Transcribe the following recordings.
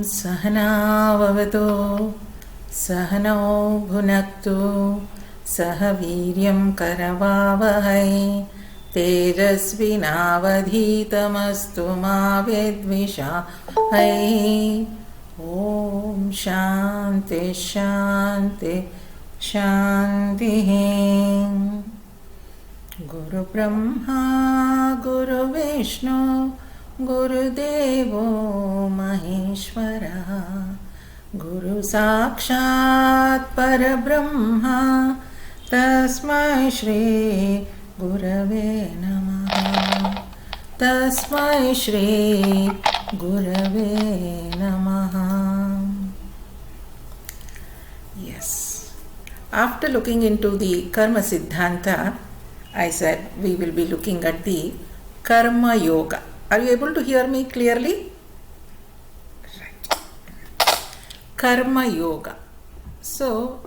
सहनाववतु सहनौ भुनक्तु सह वीर्यं करवावहै तेजस्विनावधीतमस्तु मा विद्विषावहै। ॐ शान्ति शान्ति शान्तिः। गुरुब्रह्मा गुरुविष्णु गुरुदेवो महेश्वरः गुरुसाक्षात् परब्रह्मा तस्मै श्री गुरवे नमः। तस्मै श्री गुरवे नमः। Yes. After looking into the Karma Siddhanta, I said we will be looking at the Karma Yoga. Are you able to hear me clearly? Right. Karma Yoga. So,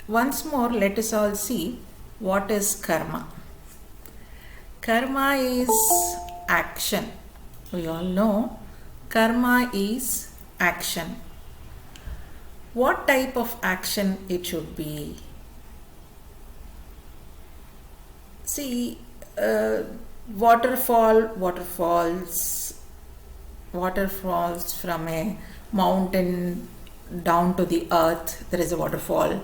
once more, let us all see what is karma. Karma is action. We all know karma is action. What type of action it should be? See, water falls from a mountain down to the earth. There is a waterfall.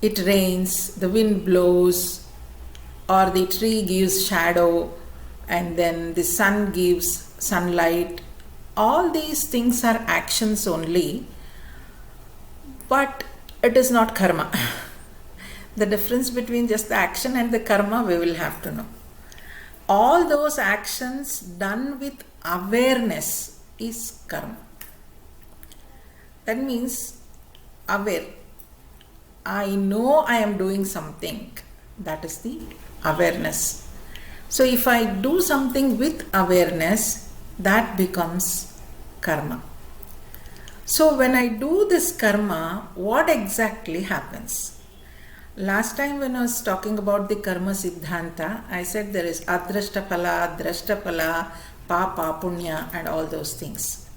It rains, the wind blows, or the tree gives shadow, and then the sun gives sunlight. All these things are actions only, but it is not karma. The difference between just the action and the karma we will have to know. All those actions done with awareness is karma. That means aware. I know I am doing something. That is the awareness. So if I do something with awareness, that becomes karma. So when I do this karma, what exactly happens? Last time when I was talking about the Karma Siddhanta, I said there is Adrashtapala, Drashtapala, Papa, Punya and all those things.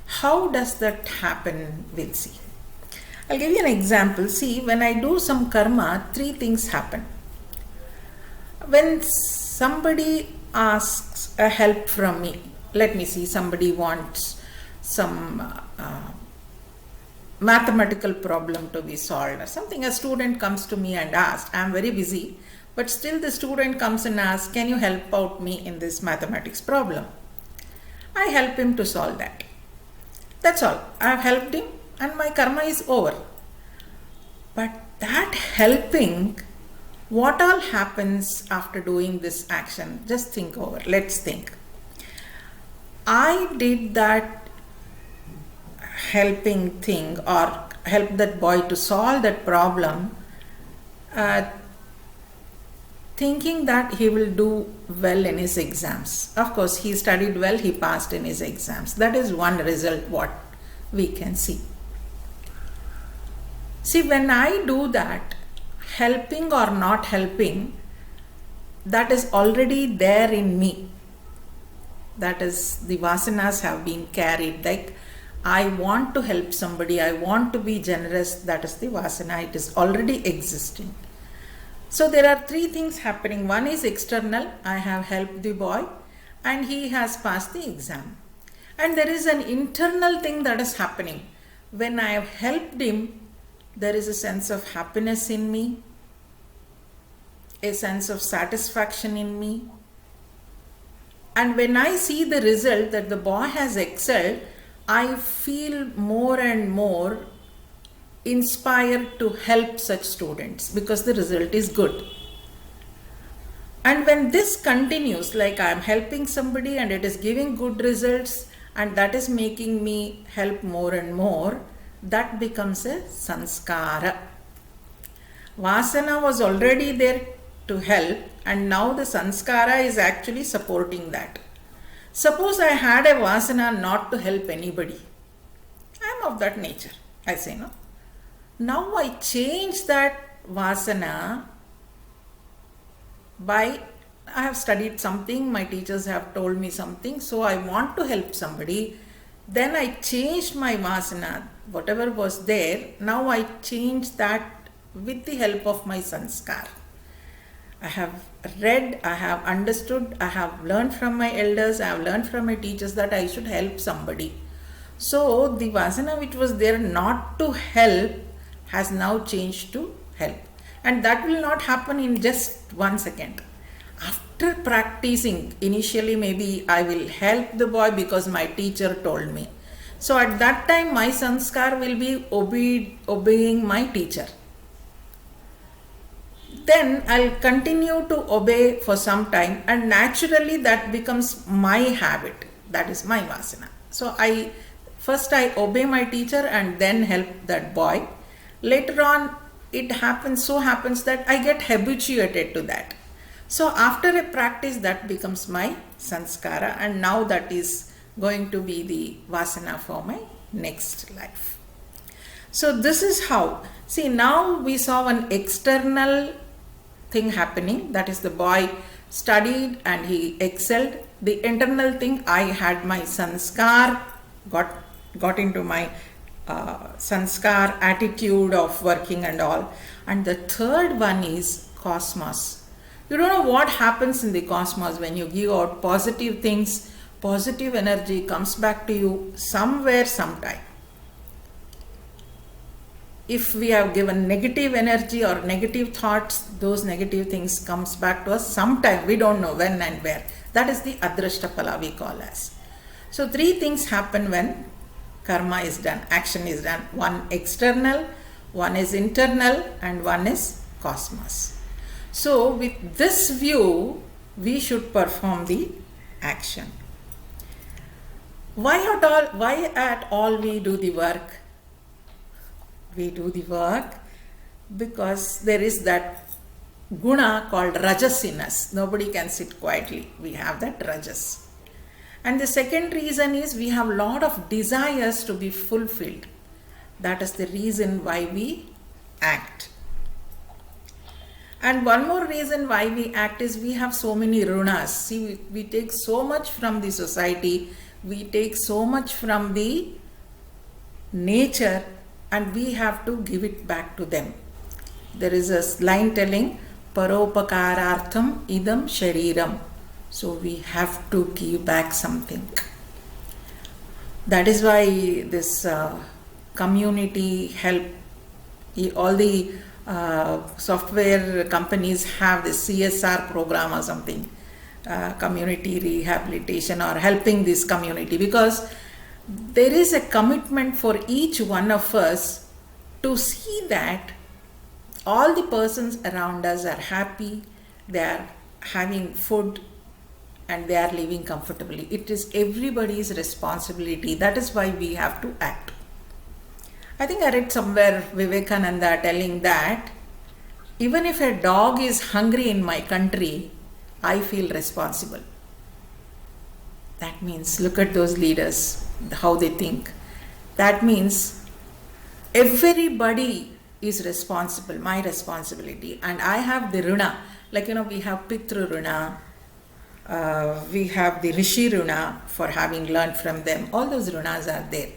How does that happen? We'll see. I'll give you an example. See, when I do some karma, three things happen. When somebody asks a help from me, let me see, somebody wants some mathematical problem to be solved or something. A student comes to me and asks, I am very busy, but still the student comes and asks, can you help out me in this mathematics problem? I help him to solve that. That's all. I have helped him and my karma is over. But that helping, what all happens after doing this action? Just think over. Let's think. I did that helping thing or help that boy to solve that problem, thinking that he will do well in his exams. Of course, he studied well, he passed in his exams. That is one result what we can see. See, when I do that, helping or not helping, that is already there in me. That is, the vasanas have been carried. Like, I want to help somebody, I want to be generous, that is the vasana, it is already existing. So there are three things happening. One is external, I have helped the boy and he has passed the exam. And there is an internal thing that is happening. When I have helped him, there is a sense of happiness in me, a sense of satisfaction in me. And when I see the result that the boy has excelled, I feel more and more inspired to help such students because the result is good. And when this continues, like I am helping somebody and it is giving good results and that is making me help more and more, that becomes a sanskara. Vasana was already there to help and now the sanskara is actually supporting that. Suppose I had a vasana not to help anybody. I am of that nature, I say, no? Now I change that vasana by I have studied something, my teachers have told me something, so I want to help somebody. Then I changed my vasana, whatever was there, now I changed that with the help of my sanskar. I have read, I have understood, I have learned from my elders, I have learned from my teachers that I should help somebody. So the vasana which was there not to help has now changed to help. And that will not happen in just 1 second. After practicing, initially maybe I will help the boy because my teacher told me. So at that time my sanskar will be obeying my teacher. Then I'll continue to obey for some time, and naturally that becomes my habit. That is my vasana. So I obey my teacher and then help that boy. Later on it happens that I get habituated to that. So after a practice that becomes my sanskara, and now that is going to be the vasana for my next life. So this is how, see, now we saw one external thing happening, that is the boy studied and he excelled. The internal thing, I had my sanskar, got into my sanskar attitude of working and all. And the third one is cosmos. You don't know what happens in the cosmos when you give out positive things, positive energy comes back to you somewhere, sometime. If we have given negative energy or negative thoughts, those negative things comes back to us sometime. We don't know when and where. That is the adrashtapala we call as. So 3 things happen when karma is done, action is done. One external, one is internal, and one is cosmos. So with this view, we should perform the action. Why at all we do the work? We do the work because there is that guna called rajasiness. Nobody can sit quietly. We have that rajas. And the second reason is we have a lot of desires to be fulfilled. That is the reason why we act. And one more reason why we act is we have so many runas. See, we take so much from the society, we take so much from the nature, and we have to give it back to them. There is a line telling, Paropakarartham idam shariram. So we have to give back something. That is why this community help, all the software companies have this CSR program or something, community rehabilitation or helping this community, because there is a commitment for each one of us to see that all the persons around us are happy, they are having food, and they are living comfortably. It is everybody's responsibility. That is why we have to act. I think I read somewhere Vivekananda telling that even if a dog is hungry in my country, I feel responsible. That means, look at those leaders, how they think. That means everybody is responsible, my responsibility. And I have the runa, like we have Pitru runa, we have the Rishi runa for having learned from them. All those runas are there.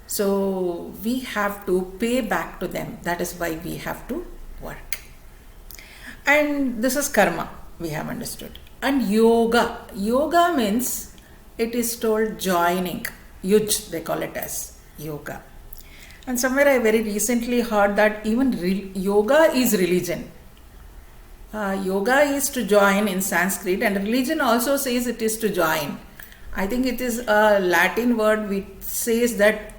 So we have to pay back to them. That is why we have to work. And this is karma, we have understood. And yoga. Yoga means, it is told joining. Yuj, they call it as yoga. And somewhere I very recently heard that even yoga is religion. Yoga is to join in Sanskrit, and religion also says it is to join. I think it is a Latin word which says that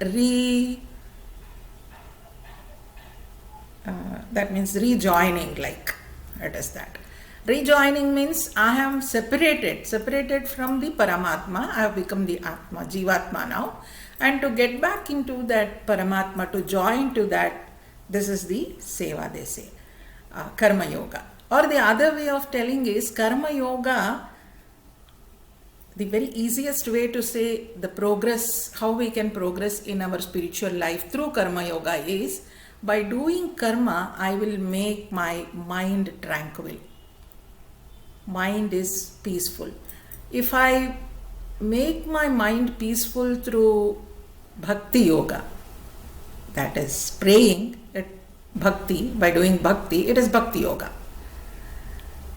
that means rejoining, like it is that. Rejoining means I am separated from the Paramatma. I have become the Atma, Jivatma now. And to get back into that Paramatma, to join to that, this is the Seva, they say, Karma Yoga. Or the other way of telling is Karma Yoga. The very easiest way to say the progress, how we can progress in our spiritual life through Karma Yoga is, by doing karma, I will make my mind tranquil. Mind is peaceful. If I make my mind peaceful through bhakti yoga. That is praying at bhakti, by doing bhakti, it is bhakti yoga.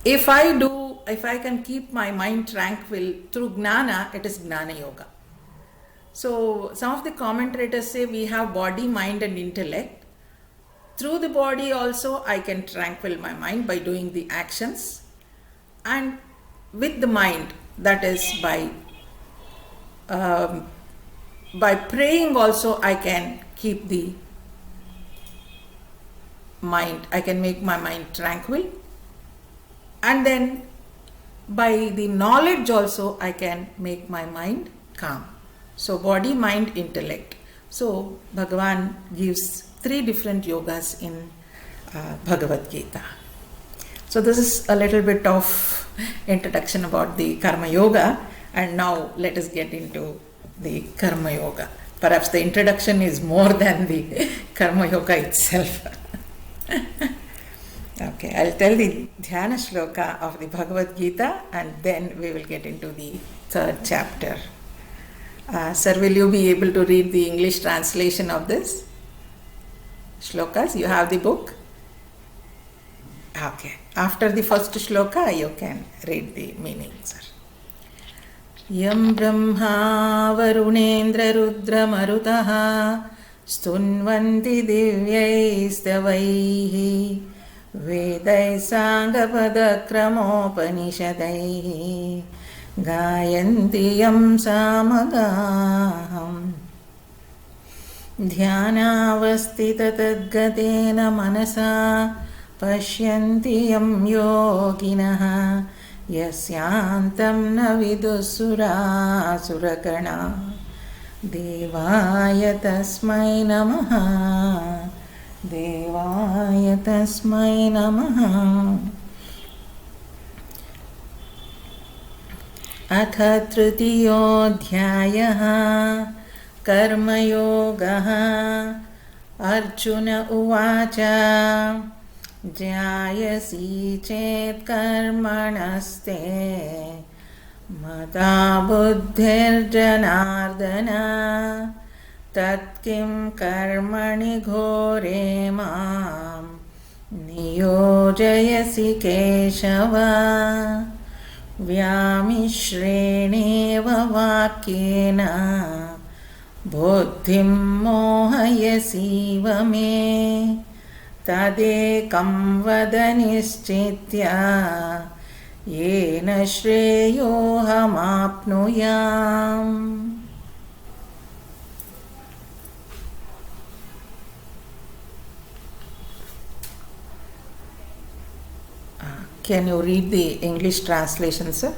If I can keep my mind tranquil through gnana, it is gnana yoga. So some of the commentators say we have body, mind and intellect. Through the body also I can tranquil my mind by doing the actions, and with the mind, that is by praying also I can keep the mind, I can make my mind tranquil, and then by the knowledge also I can make my mind calm. So body, mind, intellect. So Bhagavan gives 3 different yogas in Bhagavad Gita. So this is a little bit of introduction about the Karma Yoga, and now let us get into the Karma Yoga. Perhaps the introduction is more than the Karma Yoga itself. Okay, I'll tell the Dhyana Shloka of the Bhagavad Gita and then we will get into the 3rd chapter. Sir, will you be able to read the English translation of this shlokas? You have the book? Okay. After the first shloka, you can read the meaning, sir. Yam Brahma Varunendra Rudra Marutaha Stunvanti Divyaistavaihi Vedai Sangapada Kramopanishadaihi Gayanti Yam Samagaham Dhyanavastita Tadgatena Manasa Pashyanti Yam Yoginaha Yasyantam na vidusura surakana Devaya tasmai namaha Devaya tasmai namaha Atha tritiyoऽധ്यायः कर्मयोगः Arjun उवाच ज्ञायसि चेत् कर्मणस्ते मता बुद्धिर्जनार्दन तत्किं कर्मणि घोरे मां नियोजयसि केशव व्यामिश्रेणेव वाक्येन बुद्धिं मोहयसीव मे तदेकं वद निश्चित्य येन श्रेयोऽहमाप्नुयाम्. Can you read the English translation, sir?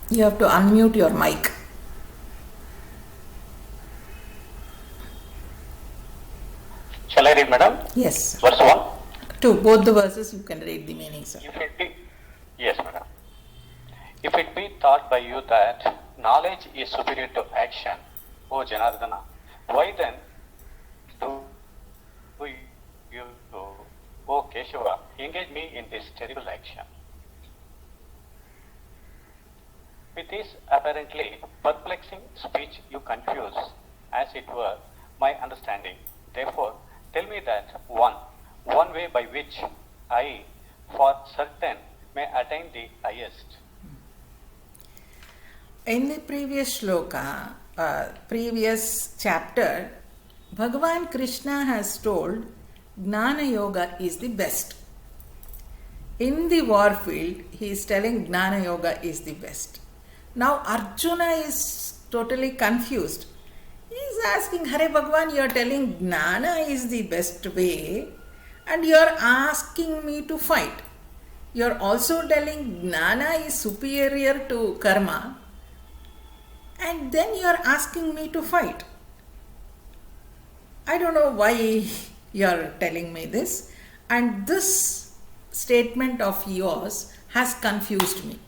You have to unmute your mic. Shall I read, madam? Yes. Verse 1? 2. Both the verses you can read the meaning, sir. Yes, madam. If it be thought by you that knowledge is superior to action, O Janardana, why then do you, O Keshava, engage me in this terrible action? With this apparently perplexing speech you confuse, as it were, my understanding. Therefore, tell me that one way by which I, for certain, may attain the highest. In the previous shloka, previous chapter, Bhagavan Krishna has told Gnana Yoga is the best. In the war field, he is telling Gnana Yoga is the best. Now Arjuna is totally confused. He is asking, Hare Bhagavan, you are telling Gnana is the best way and you are asking me to fight. You are also telling Gnana is superior to karma and then you are asking me to fight. I don't know why you are telling me this, and this statement of yours has confused me.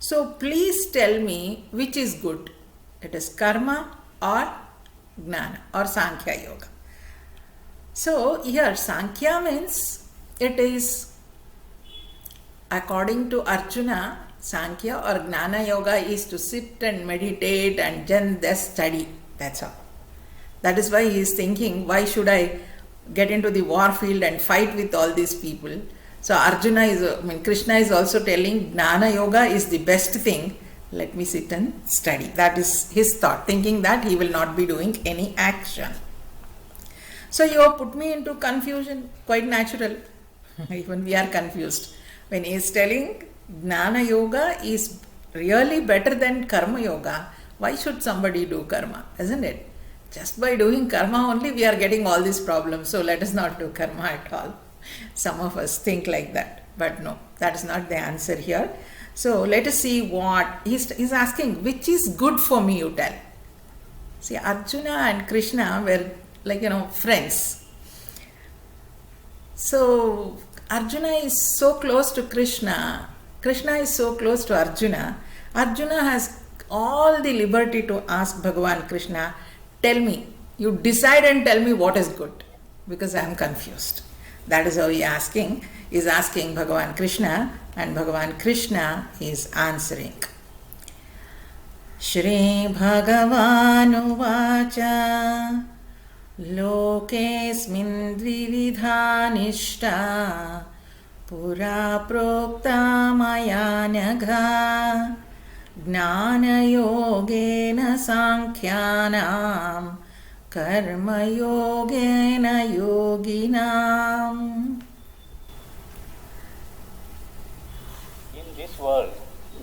So please tell me which is good. It is karma or gnana or Sankhya Yoga. So here Sankhya means it is, according to Arjuna, Sankhya or Gnana Yoga is to sit and meditate and then just study. That's all. That is why he is thinking, why should I get into the war field and fight with all these people? So Krishna is also telling Gnana Yoga is the best thing. Let me sit and study. That is his thought, thinking that he will not be doing any action. So you have put me into confusion, quite natural. Even we are confused. When he is telling Gnana Yoga is really better than Karma Yoga, why should somebody do karma? Isn't it? Just by doing karma only we are getting all these problems. So let us not do karma at all. Some of us think like that. But no, that is not the answer here. So let us see what he's asking. Which is good for me, you tell. See, Arjuna and Krishna were friends. So Arjuna is so close to Krishna. Krishna is so close to Arjuna. Arjuna has all the liberty to ask Bhagavan Krishna, tell me, you decide and tell me what is good, because I am confused. That is how he is asking Bhagavan Krishna, and Bhagavan Krishna is answering. Shri Bhagavan Uvacha Lokesmin Dvividha Nishta Pura Prokta Maya Nagha Gnana Yogena Sankhyanam Karma Yogena Yoginam. In this world,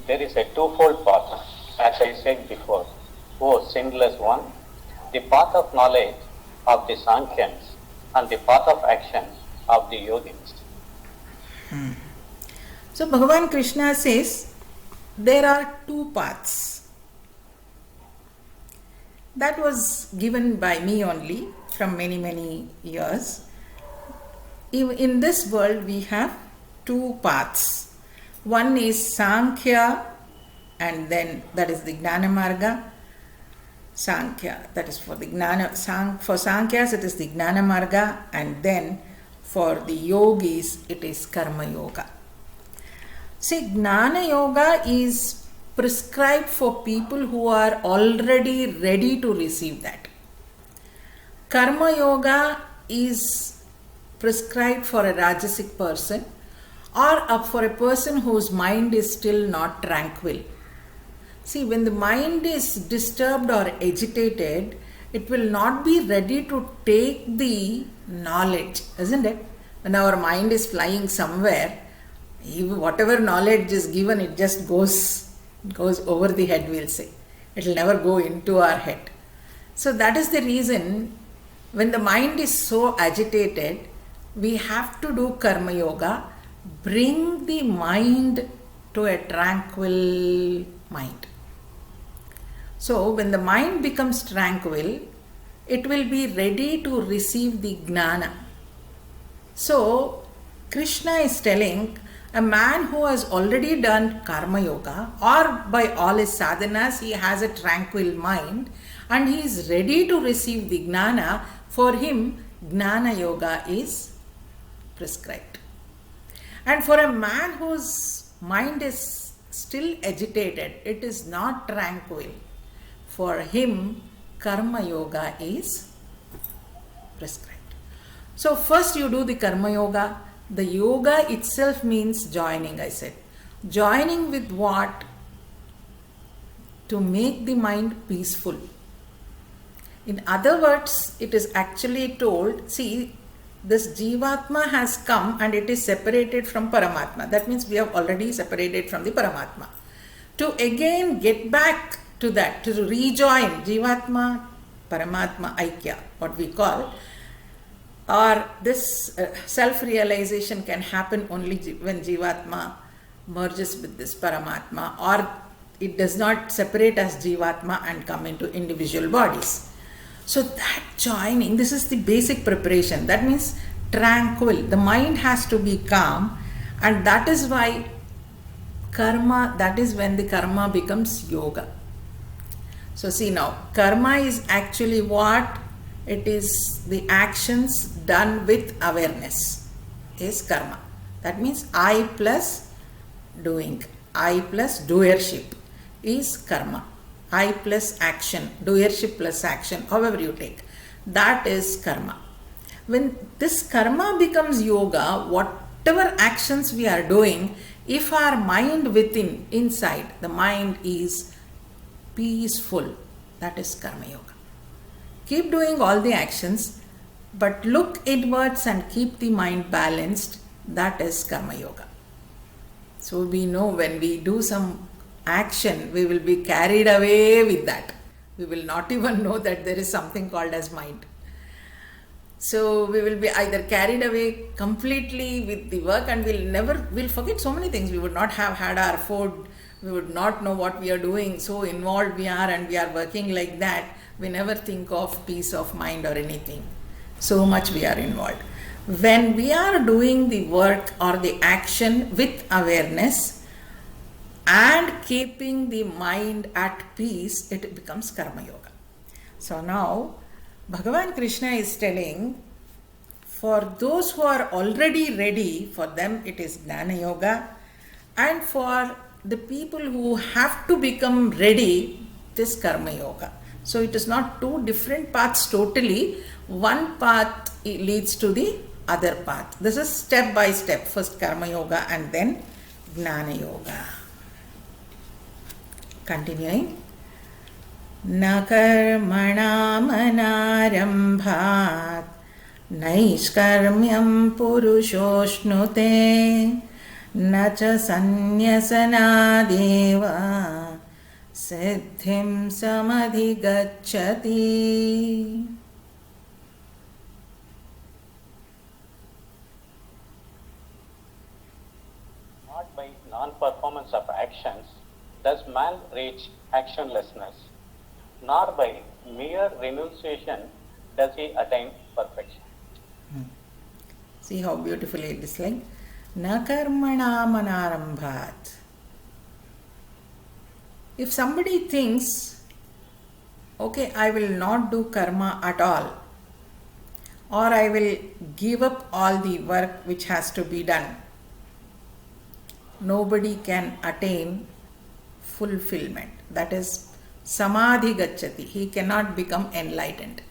there is a twofold path, as I said before. O sinless one, the path of knowledge of the Sankhyans and the path of action of the Yogins. So Bhagavan Krishna says, there are two paths. That was given by me only from many years. In this world we have two paths. One is Sankhya, and then that is the Gnana Marga. Sankhya, that is for the Gnana. For Sankhya's it is the Gnana Marga, and then for the Yogis it is Karma Yoga. See, Gnana Yoga is prescribed for people who are already ready to receive that. Karma Yoga is prescribed for a Rajasic person or for a person whose mind is still not tranquil. See, when the mind is disturbed or agitated, it will not be ready to take the knowledge, isn't it? When our mind is flying somewhere, whatever knowledge is given, it just goes over the head, we'll say. It will never go into our head. So that is the reason when the mind is so agitated, we have to do Karma Yoga, bring the mind to a tranquil mind. So when the mind becomes tranquil, it will be ready to receive the Gnana. So Krishna is telling, a man who has already done Karma Yoga, or by all his sadhanas he has a tranquil mind and he is ready to receive the Gnana, for him Gnana Yoga is prescribed. And for a man whose mind is still agitated, it is not tranquil, for him Karma Yoga is prescribed. So first you do the Karma Yoga. The yoga itself means joining, I said. Joining with what? To make the mind peaceful. In other words, it is actually told, see, this Jivatma has come and it is separated from Paramatma. That means we have already separated from the Paramatma. To again get back to that, to rejoin Jivatma, Paramatma, Aikya, what we call, or this self-realization can happen only when Jivatma merges with this Paramatma, or it does not separate as Jivatma and come into individual bodies. So that joining, this is the basic preparation. That means tranquil. The mind has to be calm, and that is why karma, that is when the karma becomes yoga. So see now, karma is actually what? It is the actions done with awareness. is karma. That means I plus doing, I plus doership is karma. I plus action, doership plus action, however you take, that is karma. When this karma becomes yoga, whatever actions we are doing, if our mind within, inside, the mind is peaceful, that is karma yoga. Keep doing all the actions, but look inwards and keep the mind balanced, that is karma yoga. So we know when we do some action, we will be carried away with that. We will not even know that there is something called as mind. So we will be either carried away completely with the work, and we'll forget so many things. We would not have had our food, we would not know what we are doing, so involved we are, and we are working like that. We never think of peace of mind or anything. So much we are involved. When we are doing the work or the action with awareness and keeping the mind at peace, it becomes karma yoga. So now Bhagavan Krishna is telling, for those who are already ready, for them it is Jnana Yoga, and for the people who have to become ready, this Karma Yoga. So it is not two different paths totally. One path leads to the other path. This is step by step. First Karma Yoga and then Jnana Yoga. Continuing. न कर्मणामनारम्भात् नैष्कर्म्यं पुरुषोऽश्नुते न च सन्न्यसनादेव सिद्धिं समधिगच्छति. Not by non-performance of actions does man reach actionlessness, nor by mere renunciation does he attain perfection. See how beautifully it is like, na karmana manarambhat. If somebody thinks, okay, I will not do karma at all, or I will give up all the work which has to be done, nobody can attain fulfillment. That is samadhi gacchati. He cannot become enlightened.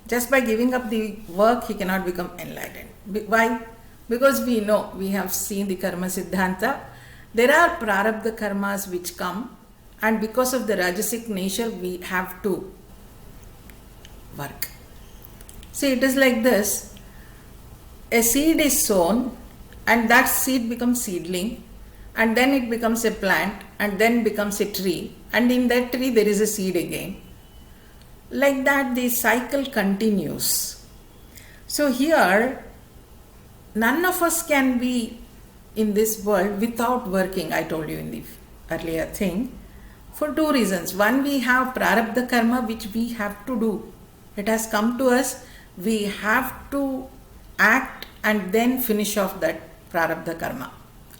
Just by giving up the work, he cannot become enlightened. Why? Because we know, we have seen the karma siddhanta. There are prarabdha karmas which come, and because of the rajasic nature, we have to work. See, it is like this. A seed is sown, and that seed becomes seedling, and then it becomes a plant, and then becomes a tree, and in that tree there is a seed again. Like that the cycle continues. So here, none of us can be in this world without working, I told you in the earlier thing, for two reasons. One, we have prarabdha karma which we have to do. It has come to us, we have to act and then finish off that prarabdha karma.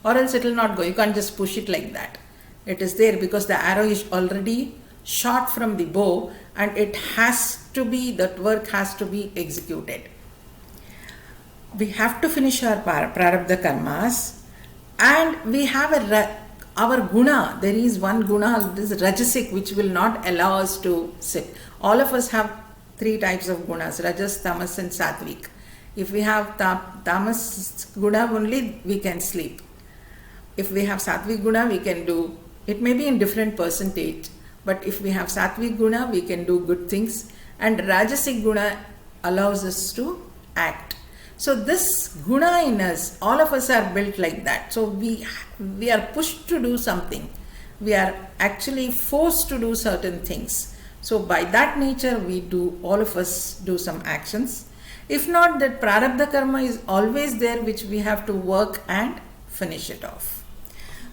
Or else it will not go. You can't just push it like that. It is there because the arrow is already shot from the bow, and it has to be, that work has to be executed. We have to finish our prarabdha karmas, and we have our guna. There is one guna, this rajasic, which will not allow us to sit. All of us have three types of gunas, rajas, tamas and sattvic. If we have tamas guna only, we can sleep. If we have sattvic guna, we can do, it may be in different percentage, but if we have sattvic guna, we can do good things, and rajasic guna allows us to act. So this guna in us, all of us are built like that. So we are pushed to do something. We are actually forced to do certain things. So by that nature, all of us do some actions. If not, that prarabdha karma is always there, which we have to work and finish it off.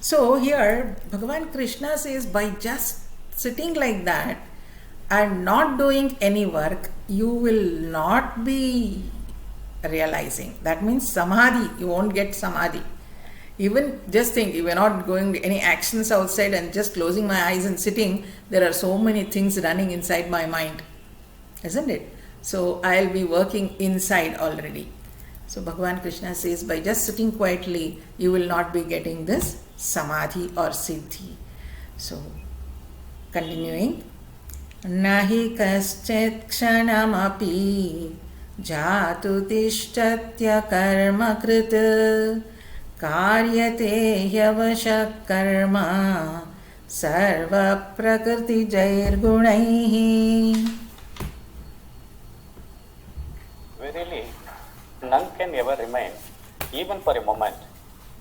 So here Bhagavan Krishna says, by just sitting like that and not doing any work, you will not be realizing. That means samadhi, you won't get samadhi. Even just think, if you are not going any actions outside and just closing my eyes and sitting, there are so many things running inside my mind, isn't it? So I'll be working inside already. So Bhagavan Krishna says by just sitting quietly, you will not be getting this samadhi or siddhi. So continuing, nahi kaschet kshanamapi jatu tishtatya karma krit karyate hyavashak karma sarva prakriti jair gunaihi. Verily, none can ever remain, even for a moment,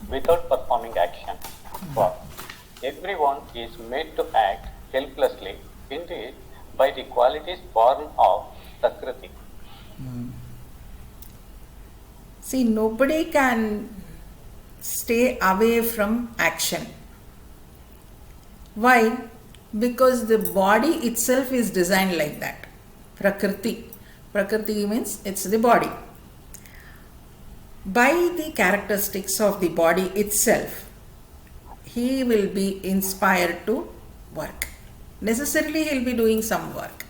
without performing action. For everyone is made to act helplessly, indeed, by the qualities born of Prakriti. See, nobody can stay away from action. Why? Because the body itself is designed like that. Prakriti. Prakriti means it's the body. By the characteristics of the body itself, he will be inspired to work. Necessarily he'll be doing some work.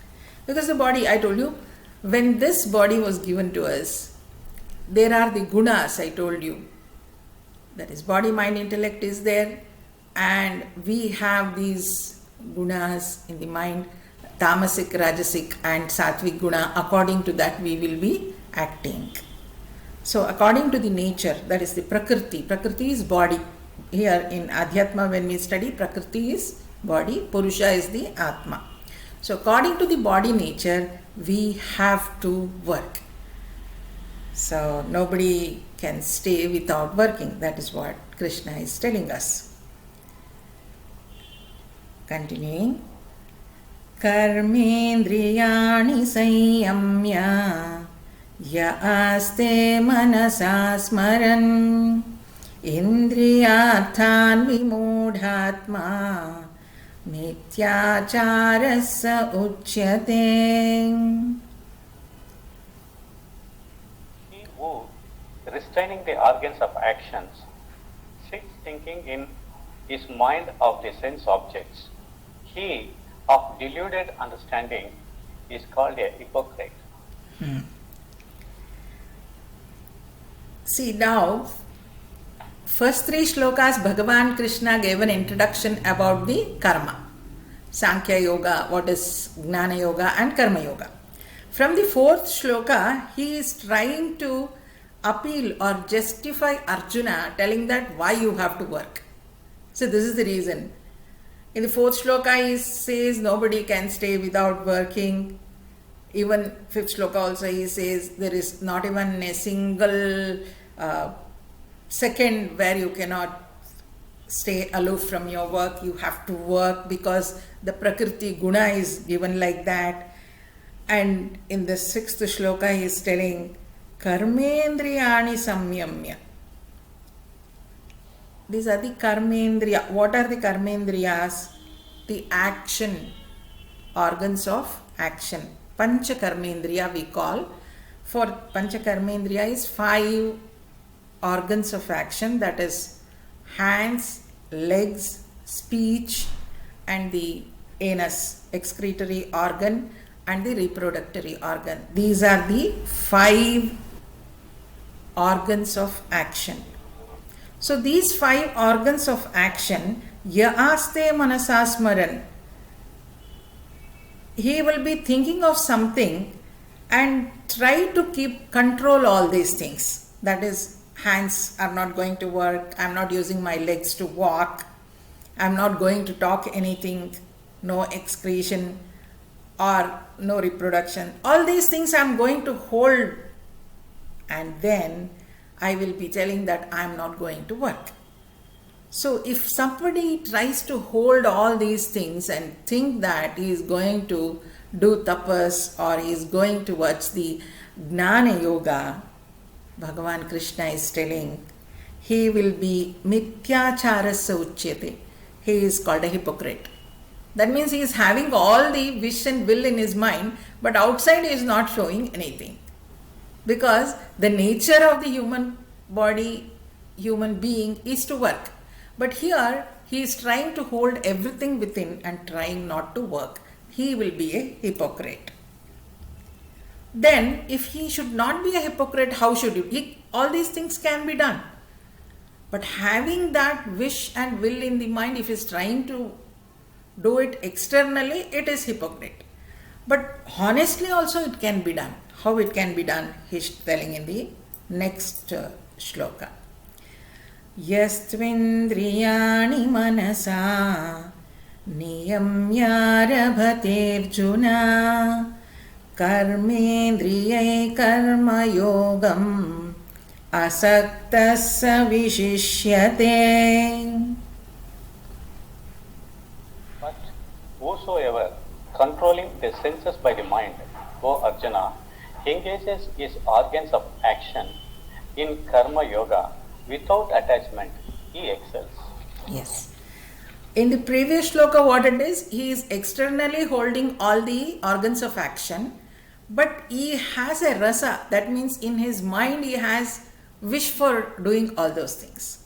Because the body, I told you, when this body was given to us, there are the gunas, I told you. That is, body, mind, intellect is there, and we have these gunas in the mind, tamasic, rajasic and sattvic guna. According to that we will be acting. So according to the nature, that is the prakriti. Prakriti is body. Here in Adhyatma when we study, prakriti is body, purusha is the atma. So according to the body nature, we have to work. So nobody can stay without working. That is what Krishna is telling us. Continuing. Karmendriyani sanyamya ya aste manasa smaran indriyarthan vimudhatma mityacharasa uchyate. He who, restraining the organs of actions, sits thinking in his mind of the sense objects, he of deluded understanding is called a hypocrite. See now, first three shlokas Bhagavan Krishna gave an introduction about the karma. Sankhya Yoga, what is Gnana Yoga and Karma Yoga. From the fourth shloka, he is trying to appeal or justify Arjuna, telling that why you have to work. So this is the reason. In the fourth shloka, he says nobody can stay without working. Even fifth shloka also he says there is not even a single second where you cannot stay aloof from your work. You have to work because the Prakriti guna is given like that. And in the sixth shloka he is telling karmendriyani samyamya. These are the karmendriya. What are the karmendriyas? The action, organs of action. Pancha karmendriya we call. For pancha karmendriya is 5 organs of action, that is hands, legs, speech and the anus, excretory organ and the reproductory organ. These are the 5 organs of action. So these 5 organs of action, yaaste manasasmaran, he will be thinking of something and try to keep control all these things. That is, hands are not going to work, I am not using my legs to walk, I am not going to talk anything, no excretion or no reproduction. All these things I am going to hold, and then I will be telling that I am not going to work. So if somebody tries to hold all these things and think that he is going to do tapas or he is going towards the Gnana Yoga, Bhagavan Krishna is telling he will be mityacharasya uchyate. He is called a hypocrite. That means he is having all the wish and will in his mind, but outside he is not showing anything. Because the nature of the human body, human being is to work. But here he is trying to hold everything within and trying not to work. He will be a hypocrite. then if he should not be a hypocrite, how should you? All these things can be done. But having that wish and will in the mind, if he's trying to do it externally, it is hypocrite. But honestly also it can be done. How it can be done, he's telling in the next shloka. Yastvindriyani manasa niyamyarabhaterjuna karmendriyai karma yogam asaktasya vishishyate. But whosoever controlling the senses by the mind, O Arjuna, engages his organs of action in karma yoga without attachment, he excels. Yes. In the previous shloka, what it is, he is externally holding all the organs of action, but he has a rasa, that means in his mind he has wish for doing all those things.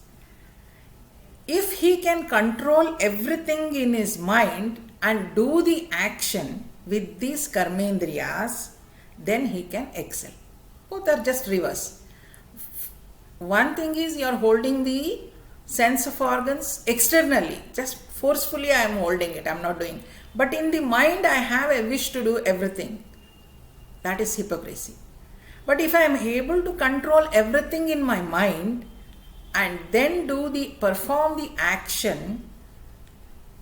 If he can control everything in his mind and do the action with these karmendriyas, then he can excel. Both are just reverse. One thing is you are holding the sense of organs externally, just forcefully I am holding it, I am not doing. But in the mind I have a wish to do everything. That is hypocrisy. But if I am able to control everything in my mind and then perform the action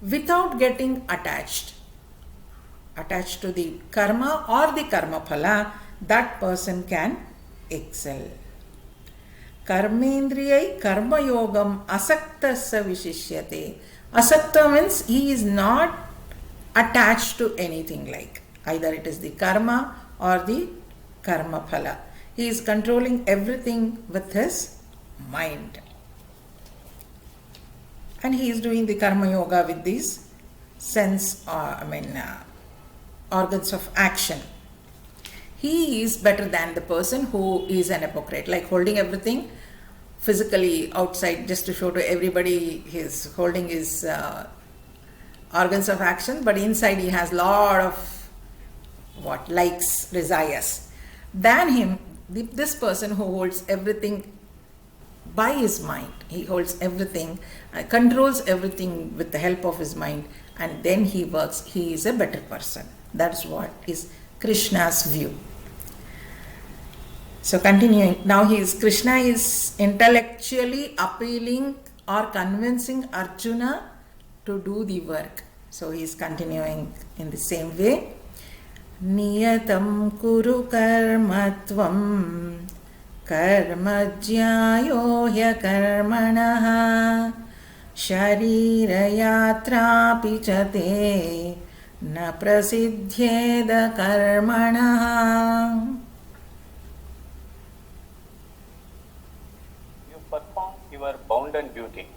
without getting attached to the karma or the karma phala, that person can excel. Karmendriyai karma yogam asaktasya vishishyate. Asakta means he is not attached to anything, like either it is the karma or the karma phala. He is controlling everything with his mind. And he is doing the karma yoga with these organs of action. He is better than the person who is an hypocrite, like holding everything physically outside just to show to everybody he's holding his organs of action, but inside he has lot of likes, desires. Than him, this person who holds everything by his mind, he holds everything, controls everything with the help of his mind, and then he works, he is a better person. That's what is Krishna's view. So continuing, now Krishna is intellectually appealing or convincing Arjuna to do the work. So he is continuing in the same way. Niyatam kuru karmatvam karmajyayo hyakarmanaha sharira yatra pichate na prasidhyeda karmanaha. You perform your bounden duty,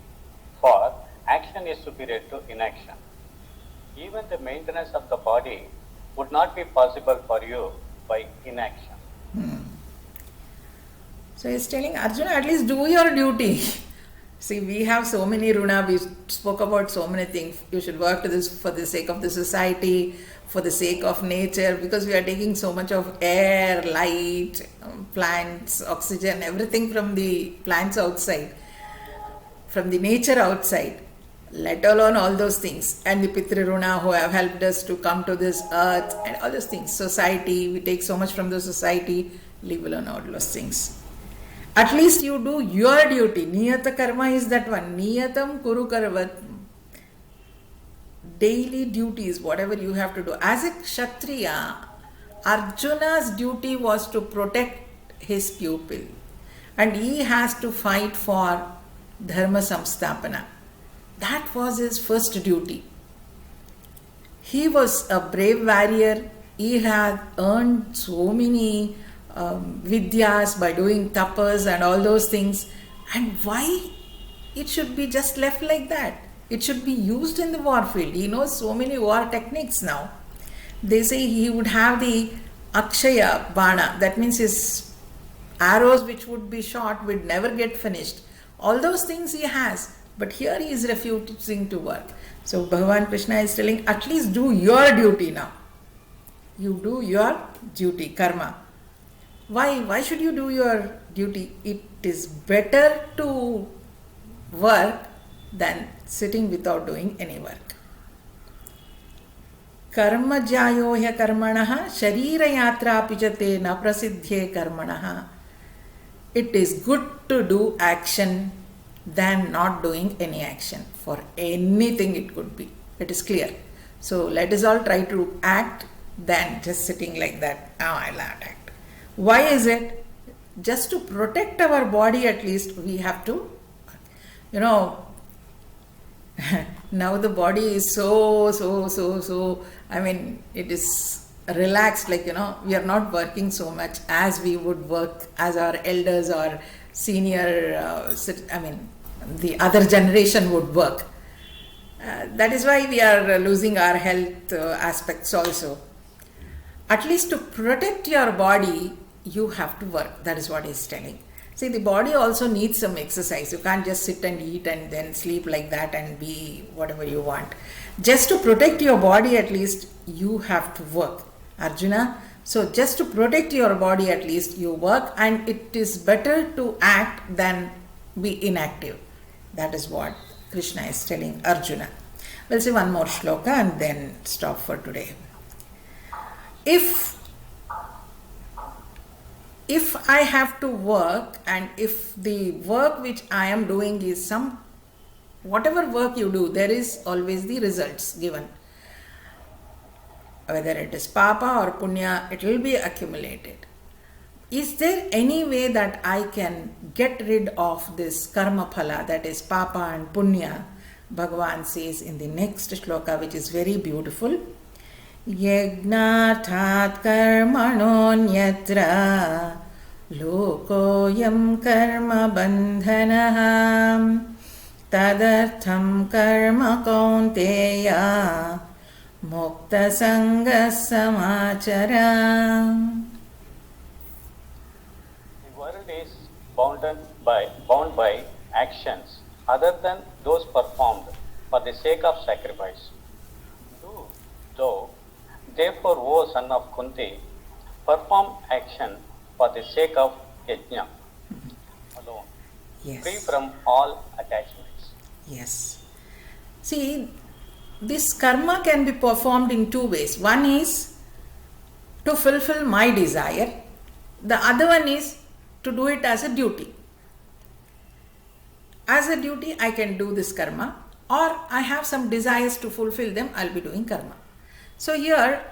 for action is superior to inaction. Even the maintenance of the body would not be possible for you by inaction. So he is telling Arjuna, at least do your duty. See, we have so many runa, we spoke about so many things. You should work for the sake of the society, for the sake of nature, because we are taking so much of air, light, plants, oxygen, everything from the plants outside, from the nature outside, let alone all those things. And the Pitri Runa who have helped us to come to this earth and all those things. Society, we take so much from the society, leave alone all those things. At least you do your duty. Niyata karma is that one. Niyatam kuru karvat. Daily duties, whatever you have to do. As a Kshatriya, Arjuna's duty was to protect his pupil. And he has to fight for Dharma Samstapana. That was his first duty. He was a brave warrior. He had earned so many vidyas by doing tapas and all those things. And why it should be just left like that? It should be used in the war field. He knows so many war techniques now. They say he would have the Akshaya Bana. That means his arrows which would be shot would never get finished. All those things he has. But here he is refusing to work. So Bhagavan Krishna is telling, at least do your duty now. You do your duty, karma. Why should you do your duty? It is better to work than sitting without doing any work. Karma jayo hya karmanaha sharira yatra pijate na prasidhye karmanaha. It is good to do action than not doing any action. For anything it could be. It is clear. So let us all try to act than just sitting like that. Oh, I'll not act. Why is it? Just to protect our body, at least we have to, now the body is so, I mean, it is relaxed, like, we are not working so much as we would work as our elders or senior, the other generation would work. That is why we are losing our health aspects also. At least to protect your body, you have to work. That is what he is telling. See, the body also needs some exercise. You can't just sit and eat and then sleep like that and be whatever you want. Just to protect your body, at least, you have to work, Arjuna. So just to protect your body, at least, you work, and it is better to act than be inactive. That is what Krishna is telling Arjuna. We'll see one more shloka and then stop for today. If I have to work, and if the work which I am doing is whatever work you do, there is always the results given. Whether it is papa or punya, it will be accumulated. Is there any way that I can get rid of this karma phala, that is papa and punya? Bhagavan says in the next shloka, which is very beautiful. Yagnathat karmanonyatra lokoyam karma bandhanah tadartham karma kaunteya mukta sanga samachara. The world is bound by actions other than those performed for the sake of sacrifice. Do, though, therefore, O son of Kunti, perform action for the sake of yajna alone, Yes. free from all attachments. Yes. See, this karma can be performed in two ways. One is to fulfill my desire. The other one is to do it as a duty. As a duty, I can do this karma, or I have some desires to fulfill them, I'll be doing karma. So here,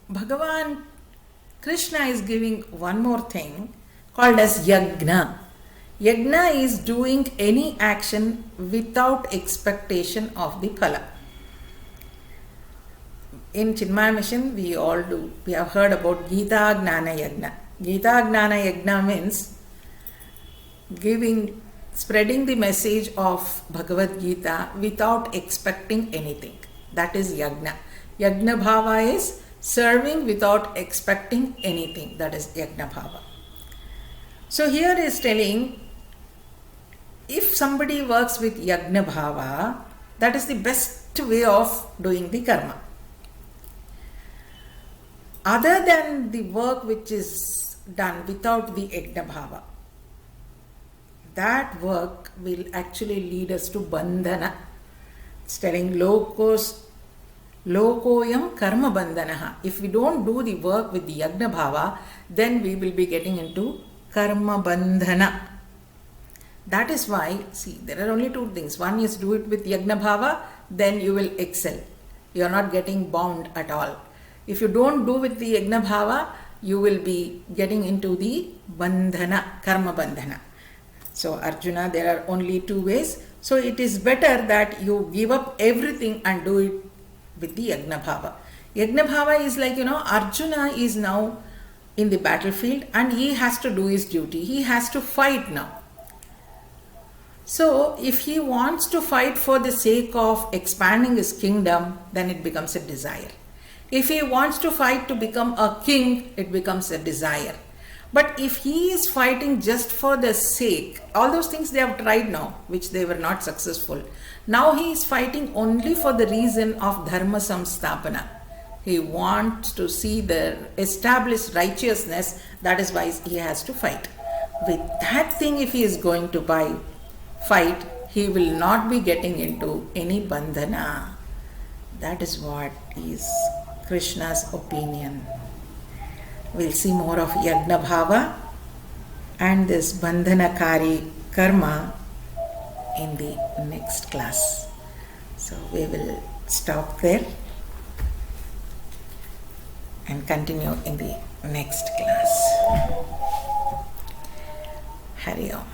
Bhagavan Krishna is giving one more thing called as yagna. Yagna is doing any action without expectation of the phala. In Chinmaya Mission, we all do. We have heard about Gita Gnana Yagna. Gita Gnana Yagna means spreading the message of Bhagavad Gita without expecting anything. That is Yagna. Yagna Bhava is serving without expecting anything. That is Yagna Bhava. So here is telling, if somebody works with Yagna Bhava, that is the best way of doing the karma. Other than the work which is done without the Yagna Bhava, that work will actually lead us to bandhana. It's telling lokoyam karma bandhanaha. If we don't do the work with the Yagna Bhava, then we will be getting into karma bandhana. That is why, see, there are only two things. One is do it with Yagna Bhava, then you will excel. You are not getting bound at all. If you don't do with the Yagna Bhava, you will be getting into the bandhana, karma bandhana. So Arjuna, there are only two ways. So it is better that you give up everything and do it with the Yagna Bhava. Yagna Bhava is like, Arjuna is now in the battlefield and he has to do his duty. He has to fight now. So if he wants to fight for the sake of expanding his kingdom, then it becomes a desire. If he wants to fight to become a king, it becomes a desire. But if he is fighting just for the sake, all those things they have tried now, which they were not successful. Now he is fighting only for the reason of dharma samstapana, He wants to see the established righteousness. That is why he has to fight. With that thing, if he is going to fight, he will not be getting into any bandhana. That is what is Krishna's opinion. We'll see more of Yagna Bhava and this Bandhanakari karma in the next class. So we will stop there and continue in the next class. Hari Om.